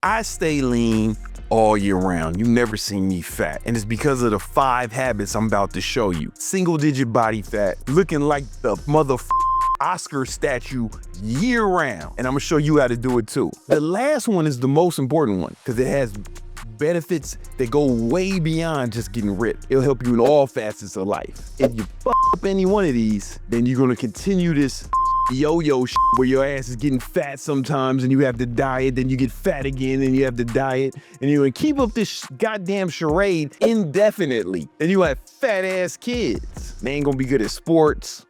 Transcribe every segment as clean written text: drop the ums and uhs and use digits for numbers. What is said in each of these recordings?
I stay lean all year round. You never seen me fat. And it's because of the 5 habits I'm about to show you. Single digit body fat, looking like the Oscar statue year round. And I'm gonna show you how to do it too. The last one is the most important one because it has benefits that go way beyond just getting ripped. It'll help you in all facets of life. If you up any one of these, then you're gonna continue this yo-yo where your ass is getting fat sometimes and you have to diet, then you get fat again and you have to diet, and you're gonna keep up this goddamn charade indefinitely. Then you have fat ass kids. They ain't gonna be good at sports.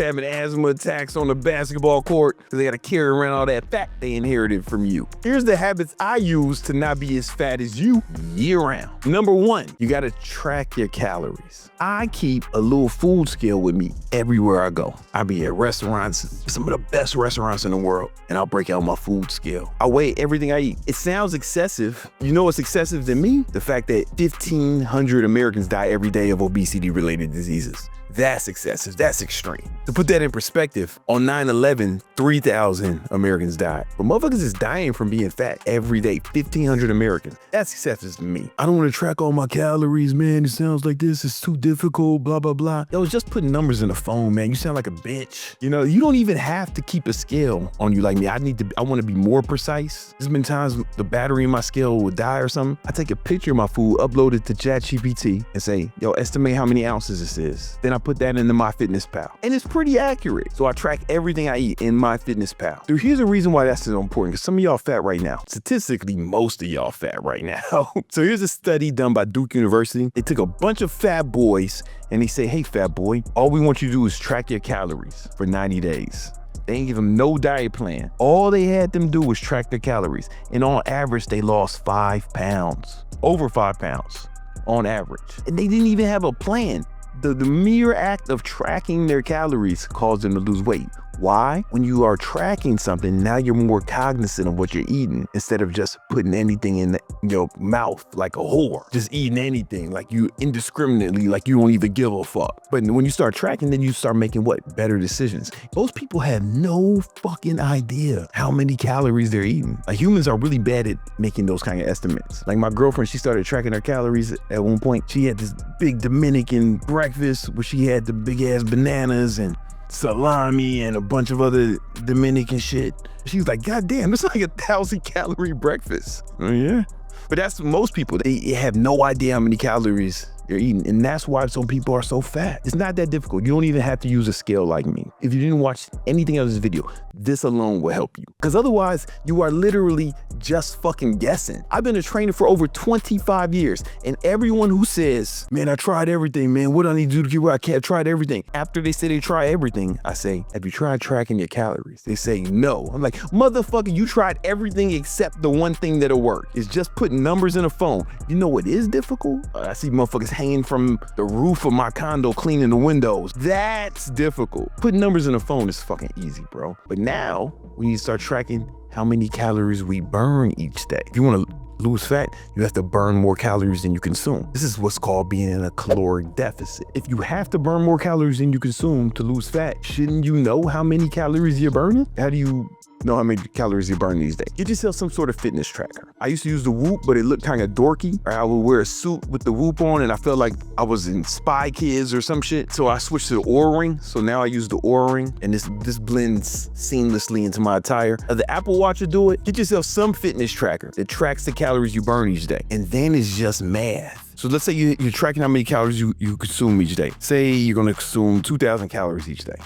Having asthma attacks on the basketball court because they gotta carry around all that fat they inherited from you. Here's the habits I use to not be as fat as you year round. Number 1, you gotta track your calories. I keep a little food scale with me everywhere I go. I be at restaurants, some of the best restaurants in the world, and I'll break out my food scale. I weigh everything I eat. It sounds excessive. You know what's excessive to me? The fact that 1,500 Americans die every day of obesity-related diseases. That's excessive. That's extreme. To put that in perspective, on 9/11, 3,000 Americans died. But motherfuckers is dying from being fat every day. 1,500 Americans. That's excessive to me. I don't want to track all my calories, man. It sounds like this is too difficult, blah, blah, blah. Yo, just putting numbers in the phone, man. You sound like a bitch. You know, you don't even have to keep a scale on you like me. I want to be more precise. There's been times the battery in my scale would die or something. I take a picture of my food, upload it to ChatGPT and say, yo, estimate how many ounces this is. Then I put that into MyFitnessPal. And it's pretty accurate. So I track everything I eat in MyFitnessPal. So here's the reason why that's so important, because some of y'all fat right now. Statistically, most of y'all fat right now. So here's a study done by Duke University. They took a bunch of fat boys and they say, hey, fat boy, all we want you to do is track your calories for 90 days. They ain't give them no diet plan. All they had them do was track their calories. And on average, they lost 5 pounds, over 5 pounds on average. And they didn't even have a plan. The mere act of tracking their calories caused them to lose weight. Why? When you are tracking something, now you're more cognizant of what you're eating instead of just putting anything in your mouth like a whore. Just eating anything like you indiscriminately, like you don't even give a fuck. But when you start tracking, then you start making what? Better decisions. Most people have no fucking idea how many calories they're eating. Like humans are really bad at making those kind of estimates. Like my girlfriend, she started tracking her calories at one point. She had this big Dominican breakfast where she had the big ass bananas and salami and a bunch of other Dominican shit. She was like, God damn, this is like 1,000 calorie breakfast. Oh yeah? But that's most people. They have no idea how many calories they're eating. And that's why some people are so fat. It's not that difficult. You don't even have to use a scale like me. If you didn't watch anything else in this video, this alone will help you. Because otherwise, you are literally just fucking guessing. I've been a trainer for over 25 years. And everyone who says, man, I tried everything, man. What do I need to do to get where I can't? I tried everything. After they say they try everything, I say, have you tried tracking your calories? They say no. I'm like, motherfucker, you tried everything except the one thing that'll work. It's just putting numbers in a phone. You know what is difficult? I see motherfuckers hanging from the roof of my condo cleaning the windows. That's difficult. Putting numbers in a phone is fucking easy, bro. But now we need to start tracking how many calories we burn each day. If you want to lose fat, you have to burn more calories than you consume. This is what's called being in a caloric deficit. If you have to burn more calories than you consume to lose fat, shouldn't you know how many calories you're burning? How do you know how many calories you burn these days? Get yourself some sort of fitness tracker. I used to use the Whoop, but it looked kind of dorky. Or I would wear a suit with the Whoop on and I felt like I was in Spy Kids or some shit. So I switched to the Oura Ring. So now I use the Oura Ring and this blends seamlessly into my attire. The Apple Watch will do it. Get yourself some fitness tracker that tracks the calories you burn each day. And then it's just math. So let's say you're tracking how many calories you consume each day. Say you're gonna consume 2,000 calories each day.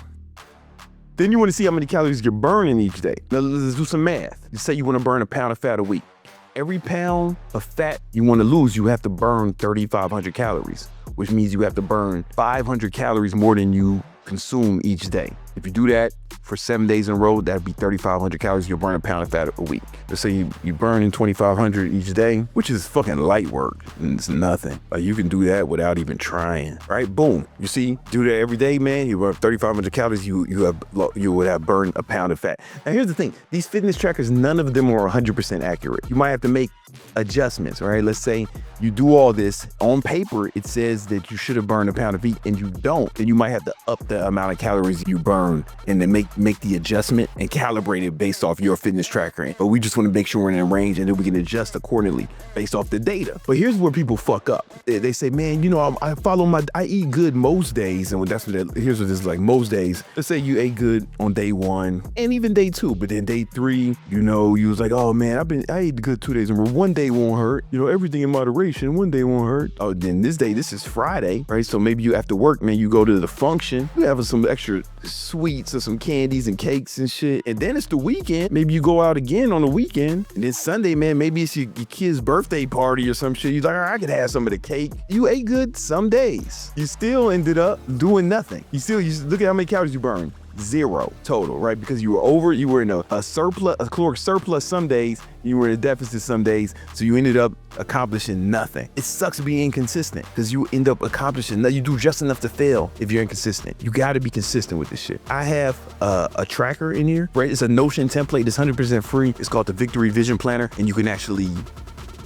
Then you want to see how many calories you're burning each day. Now let's do some math. You say you want to burn a pound of fat a week. Every pound of fat you want to lose, you have to burn 3,500 calories, which means you have to burn 500 calories more than you consume each day. If you do that for 7 days in a row, that'd be 3,500 calories. You'll burn a pound of fat a week. Let's say you burn in 2,500 each day, which is fucking light work. And it's nothing. Like you can do that without even trying, right? Boom. You see, do that every day, man. You burn 3,500 calories. You would have burned a pound of fat. Now here's the thing. These fitness trackers, none of them are 100% accurate. You might have to make adjustments, right? Let's say you do all this on paper, it says that you should have burned a pound of meat and you don't, then you might have to up the amount of calories you burn and then make the adjustment and calibrate it based off your fitness tracker. But we just want to make sure we're in a range and then we can adjust accordingly based off the data. But here's where people fuck up. They say, man, you know, I eat good most days. And here's what this is like most days. Let's say you ate good on day 1 and even day 2, but then day 3, you know, you was like, oh man, I ate good 2 days. And one day won't hurt. You know, everything in moderation. One day won't hurt. Oh, then this is Friday, right? So maybe you after work, man, you go to the function, you have some extra sweets or some candies and cakes and shit. And then it's the weekend. Maybe you go out again on the weekend. And then Sunday, man, maybe it's your kid's birthday party or some shit. You're like, all right, I could have some of the cake. You ate good some days. You still ended up doing nothing. You look at how many calories you burn. 0 total, right? Because you were in a caloric surplus some days, you were in a deficit some days, so you ended up accomplishing nothing. It sucks being inconsistent because you end up accomplishing, you do just enough to fail if you're inconsistent. You got to be consistent with this shit. I have a tracker in here, right? It's a Notion template. It's 100% free. It's called the Victory Vision Planner, and you can actually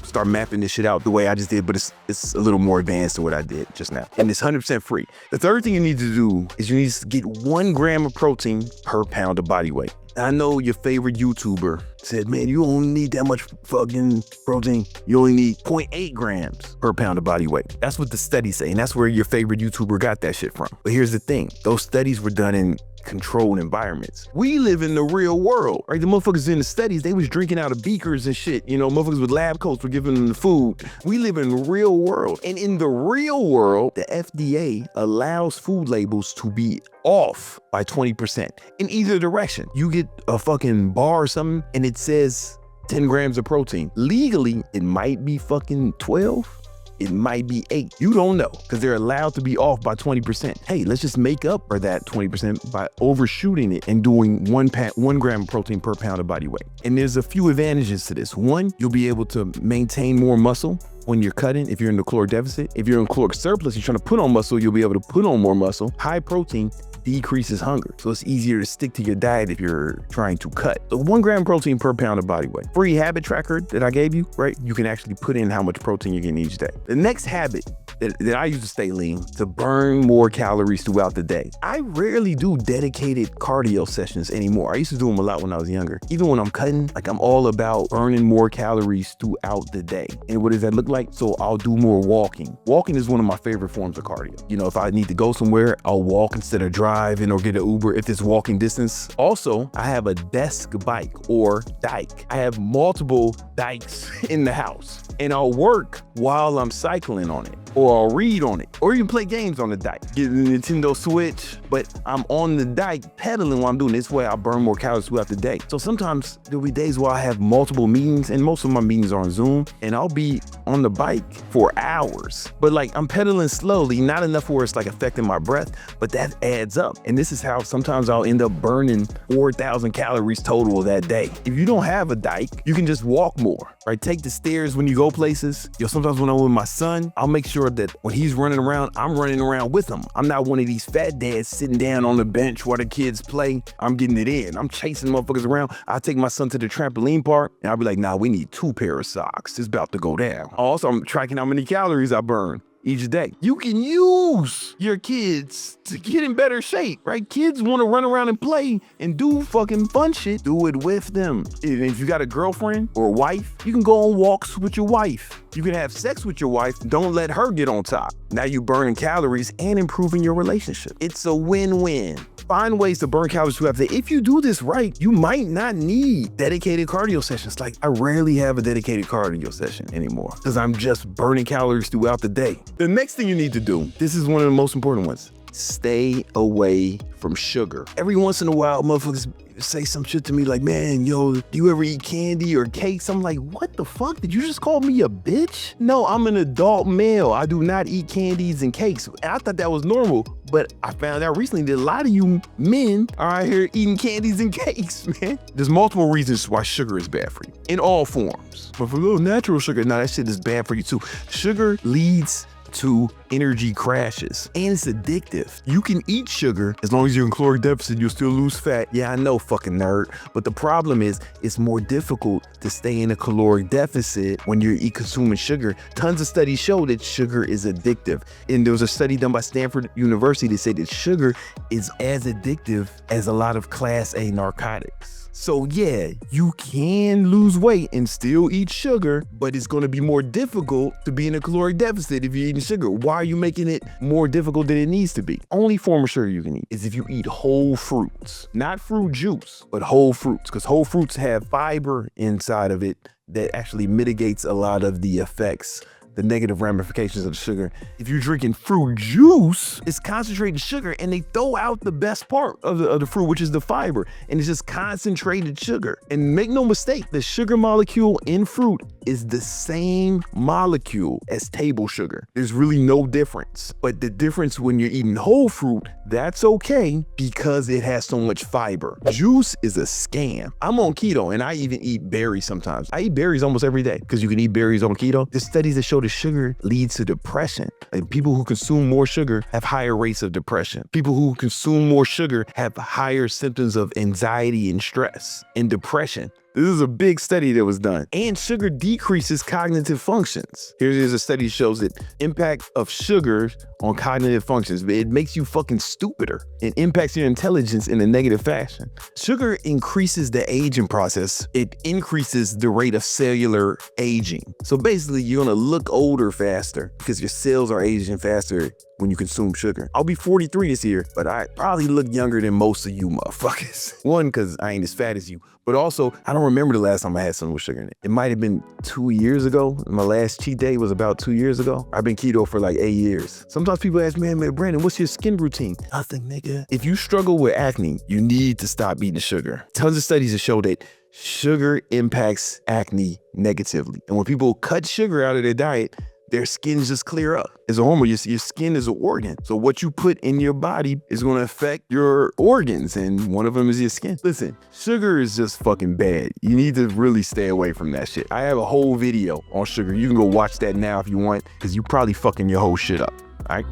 start mapping this shit out the way I just did, but it's a little more advanced than what I did just now. And it's 100% free. The third thing you need to do is you need to get 1 gram of protein per pound of body weight. I know your favorite YouTuber said, man, you only need that much fucking protein. You only need 0.8 grams per pound of body weight. That's what the studies say, and that's where your favorite YouTuber got that shit from. But here's the thing. Those studies were done in controlled environments. We live in the real world, right? The motherfuckers in the studies, they was drinking out of beakers and shit. You know, motherfuckers with lab coats were giving them the food. We live in the real world. And in the real world, the FDA allows food labels to be off by 20% in either direction. You get a fucking bar or something and it says 10 grams of protein. Legally, it might be fucking 12. It might be 8. You don't know because they're allowed to be off by 20%. Hey, let's just make up for that 20% by overshooting it and doing 1 gram of protein per pound of body weight. And there's a few advantages to this. One, you'll be able to maintain more muscle when you're cutting, if you're in the caloric deficit. If you're in caloric surplus, you're trying to put on muscle, you'll be able to put on more muscle. High protein decreases hunger. So it's easier to stick to your diet if you're trying to cut. So 1 gram protein per pound of body weight. Free habit tracker that I gave you, right? You can actually put in how much protein you're getting each day. The next habit that I use to stay lean, to burn more calories throughout the day. I rarely do dedicated cardio sessions anymore. I used to do them a lot when I was younger. Even when I'm cutting, like I'm all about burning more calories throughout the day. And what does that look like? So I'll do more walking. Walking is one of my favorite forms of cardio. You know, if I need to go somewhere, I'll walk instead of driving or get an Uber if it's walking distance. Also, I have a desk bike or dike. I have multiple dikes in the house and I'll work while I'm cycling on it, or I'll read on it, or even play games on the dike. Get the Nintendo Switch, but I'm on the dike pedaling while I'm doing this way. I burn more calories throughout the day. So sometimes there'll be days where I have multiple meetings, and most of my meetings are on Zoom, and I'll be on the bike for hours. But like I'm pedaling slowly, not enough where it's like affecting my breath, but that adds up. And this is how sometimes I'll end up burning 4,000 calories total that day. If you don't have a dike, you can just walk more, right? Take the stairs when you go places. Sometimes when I'm with my son, I'll make sure that when he's running around, I'm running around with him. I'm not one of these fat dads sitting down on the bench while the kids play. I'm getting it in. I'm chasing motherfuckers around. I'll take my son to the trampoline park and I'll be like, nah, we need 2 pair of socks. It's about to go down. Also, I'm tracking how many calories I burn each day. You can use your kids to get in better shape, right? Kids want to run around and play and do fucking fun shit. Do it with them. If you got a girlfriend or a wife, you can go on walks with your wife. You can have sex with your wife. Don't let her get on top. Now you burning calories and improving your relationship. It's a win-win. Find ways to burn calories throughout the day. If you do this right, you might not need dedicated cardio sessions. Like I rarely have a dedicated cardio session anymore because I'm just burning calories throughout the day. The next thing you need to do, this is one of the most important ones. Stay away from sugar. Every once in a while, motherfuckers say some shit to me like, man, yo, do you ever eat candy or cakes? I'm like, what the fuck? Did you just call me a bitch? No, I'm an adult male. I do not eat candies and cakes. And I thought that was normal, but I found out recently that a lot of you men are out here eating candies and cakes, man. There's multiple reasons why sugar is bad for you in all forms. But for a little natural sugar, no, that shit is bad for you too. Sugar leads to energy crashes, and it's addictive. You can eat sugar as long as you're in caloric deficit, you'll still lose fat. Yeah, I know, fucking nerd. But the problem is it's more difficult to stay in a caloric deficit when you're consuming sugar. Tons of studies show that sugar is addictive. And there was a study done by Stanford University that said that sugar is as addictive as a lot of class A narcotics. So yeah, you can lose weight and still eat sugar, but it's gonna be more difficult to be in a caloric deficit if you're eating sugar. Why are you making it more difficult than it needs to be? Only form of sugar you can eat is if you eat whole fruits. Not fruit juice, but whole fruits, because whole fruits have fiber inside of it that actually mitigates a lot of the effects, the negative ramifications of the sugar. If you're drinking fruit juice, it's concentrated sugar, and they throw out the best part of the fruit, which is the fiber, and it's just concentrated sugar. And make no mistake, the sugar molecule in fruit is the same molecule as table sugar. There's really no difference. But the difference when you're eating whole fruit, that's okay because it has so much fiber. Juice is a scam. I'm on keto and I even eat berries sometimes. I eat berries almost every day because you can eat berries on keto. There's studies that show that sugar leads to depression. Like, people who consume more sugar have higher rates of depression. People who consume more sugar have higher symptoms of anxiety and stress and depression. This is a big study that was done. And sugar decreases cognitive functions. Here's a study that shows that impact of sugar on cognitive functions. It makes you fucking stupider. It impacts your intelligence in a negative fashion. Sugar increases the aging process. It increases the rate of cellular aging. So basically, you're gonna look older faster because your cells are aging faster when you consume sugar. I'll be 43 this year, but I probably look younger than most of you motherfuckers. One, because I ain't as fat as you, but also, I don't remember the last time I had something with sugar in it. It might have been 2 years ago. My last cheat day was about 2 years ago. I've been keto for like 8 years. Sometimes people ask me, man, Brandon, what's your skin routine? Nothing, nigga. If you struggle with acne, you need to stop eating sugar. Tons of studies have shown that sugar impacts acne negatively. And when people cut sugar out of their diet, their skin just clear up. As a hormone, your skin is an organ. So what you put in your body is gonna affect your organs, and one of them is your skin. Listen, sugar is just fucking bad. You need to really stay away from that shit. I have a whole video on sugar. You can go watch that now if you want, because you probably fucking your whole shit up, all right?